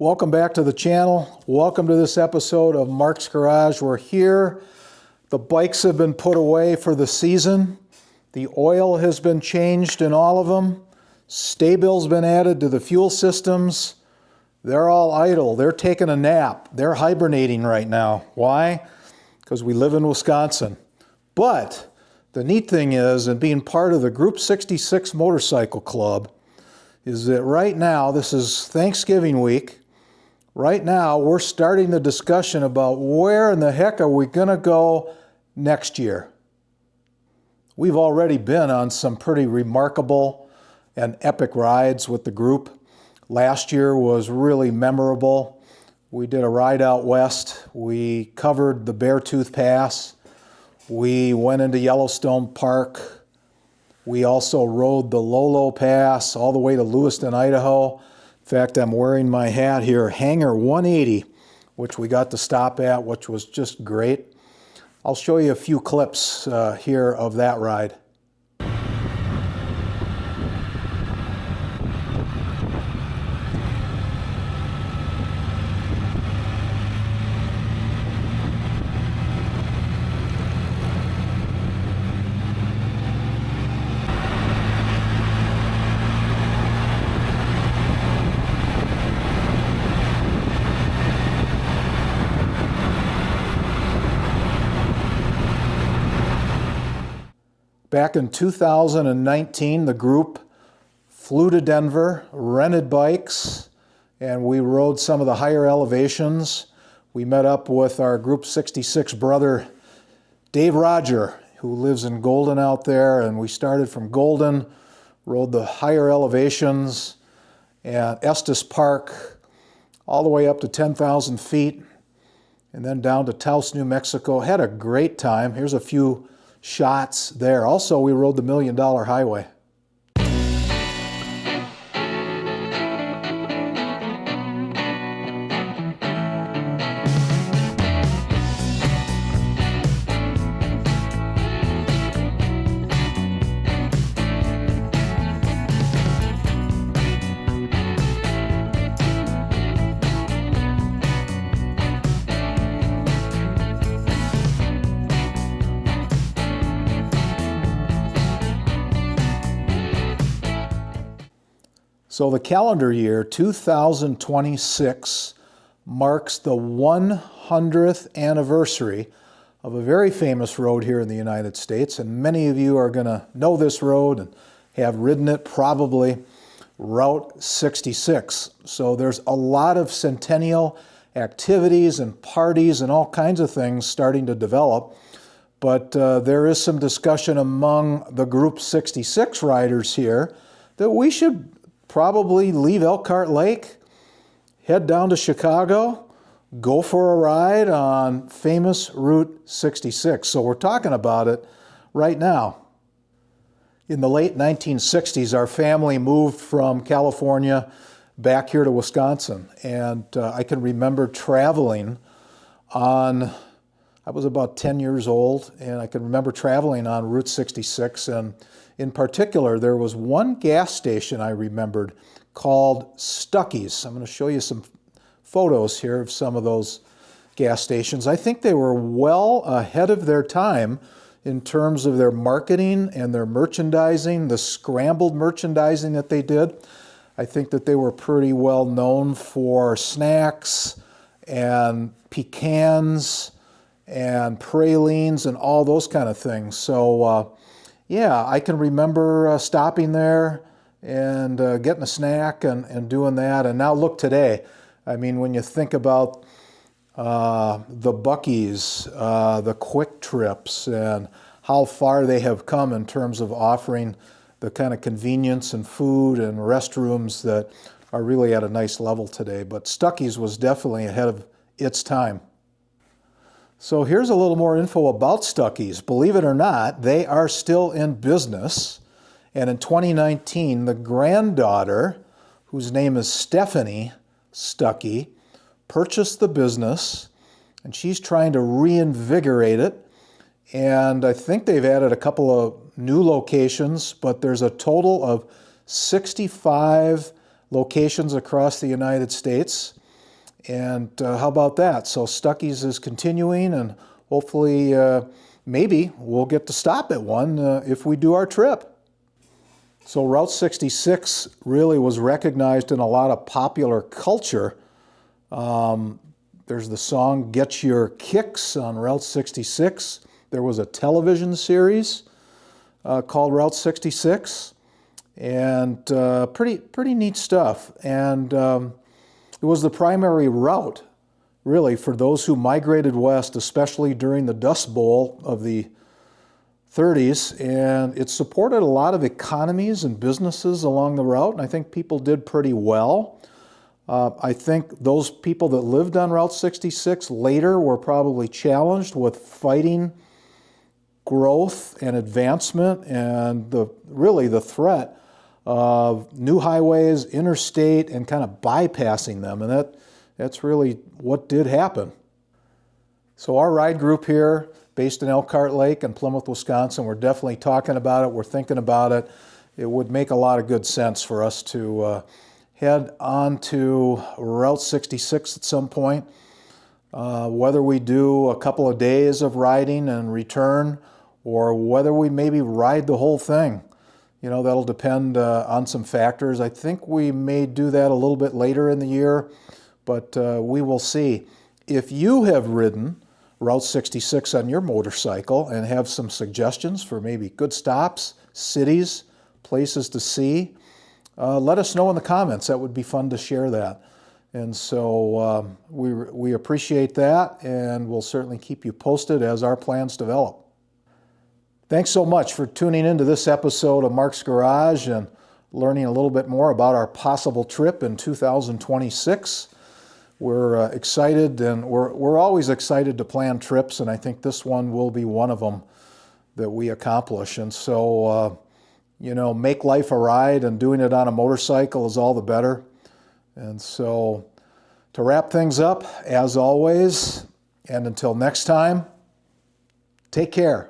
Welcome back to the channel. Welcome to this episode of Mark's Garage. We're here. The bikes have been put away for the season. The oil has been changed in all of them. Stay-bill's been added to the fuel systems. They're all idle. They're taking a nap. They're hibernating right now. Why? Because we live in Wisconsin. But the neat thing is, and being part of the Group 66 Motorcycle Club, is that right now, this is Thanksgiving week, right now we're starting the discussion about where in the heck are we going to go next year. We've already been on some pretty remarkable and epic rides with the group. Last year was really memorable. We did a ride out west. We covered the Beartooth Pass. We went into Yellowstone Park. We also rode the Lolo Pass all the way to Lewiston, Idaho. In fact, I'm wearing my hat here, Hangar 180, which we got to stop at, which was just great. I'll show you a few clips here of that ride. Back in 2019, the group flew to Denver, rented bikes, and we rode some of the higher elevations. We met up with our Group 66 brother, Dave Roger, who lives in Golden out there, and we started from Golden, rode the higher elevations at Estes Park, all the way up to 10,000 feet, and then down to Taos, New Mexico. Had a great time. Here's a few shots there. Also, we rode the $1 Million Highway. So the calendar year 2026 marks the 100th anniversary of a very famous road here in the United States, and many of you are going to know this road and have ridden it, probably, Route 66. So there's a lot of Centennial activities and parties and all kinds of things starting to develop, but there is some discussion among the Group 66 riders here that we should probably leave Elkhart Lake, head down to Chicago, go for a ride on famous Route 66. So we're talking about it right now. In the late 1960s, our family moved from California back here to Wisconsin. And I can remember traveling on, I was about 10 years old, and I can remember traveling on Route 66. And in particular, there was one gas station I remembered called Stuckey's. I'm going to show you some photos here of some of those gas stations. I think they were well ahead of their time in terms of their marketing and their merchandising, the scrambled merchandising that they did. I think that they were pretty well known for snacks and pecans and pralines and all those kind of things. So yeah, I can remember stopping there and getting a snack and doing that. And now look today. I mean, when you think about the Buc-ee's, the Quick Trips, and how far they have come in terms of offering the kind of convenience and food and restrooms that are really at a nice level today. But Stuckey's was definitely ahead of its time. So here's a little more info about Stuckey's. Believe it or not, they are still in business. And in 2019, the granddaughter, whose name is Stephanie Stuckey, purchased the business, and she's trying to reinvigorate it. And I think they've added a couple of new locations, but there's a total of 65 locations across the United States. And how about that? So Stuckey's is continuing, and hopefully maybe we'll get to stop at one if we do our trip. So Route 66 really was recognized in a lot of popular culture. There's the song Get Your Kicks on Route 66. There was a television series called Route 66, and pretty neat stuff. And it was the primary route, really, for those who migrated west, especially during the Dust Bowl of the 30s, and it supported a lot of economies and businesses along the route, and I think people did pretty well. I think those people that lived on Route 66 later were probably challenged with fighting growth and advancement and really the threat of new highways, interstate, and kind of bypassing them, and that's really what did happen. So our ride group here, based in Elkhart Lake in Plymouth, Wisconsin, we're definitely talking about it, we're thinking about it. It would make a lot of good sense for us to head on to Route 66 at some point. Whether we do a couple of days of riding and return, or whether we maybe ride the whole thing. That'll depend on some factors. I think we may do that a little bit later in the year, but we will see. If you have ridden Route 66 on your motorcycle and have some suggestions for maybe good stops, cities, places to see, let us know in the comments. That would be fun to share that. And so we appreciate that, and we'll certainly keep you posted as our plans develop. Thanks so much for tuning into this episode of Mark's Garage and learning a little bit more about our possible trip in 2026. We're excited, and we're always excited to plan trips, and I think this one will be one of them that we accomplish. And so, make life a ride, and doing it on a motorcycle is all the better. And so, to wrap things up, as always, and until next time, take care.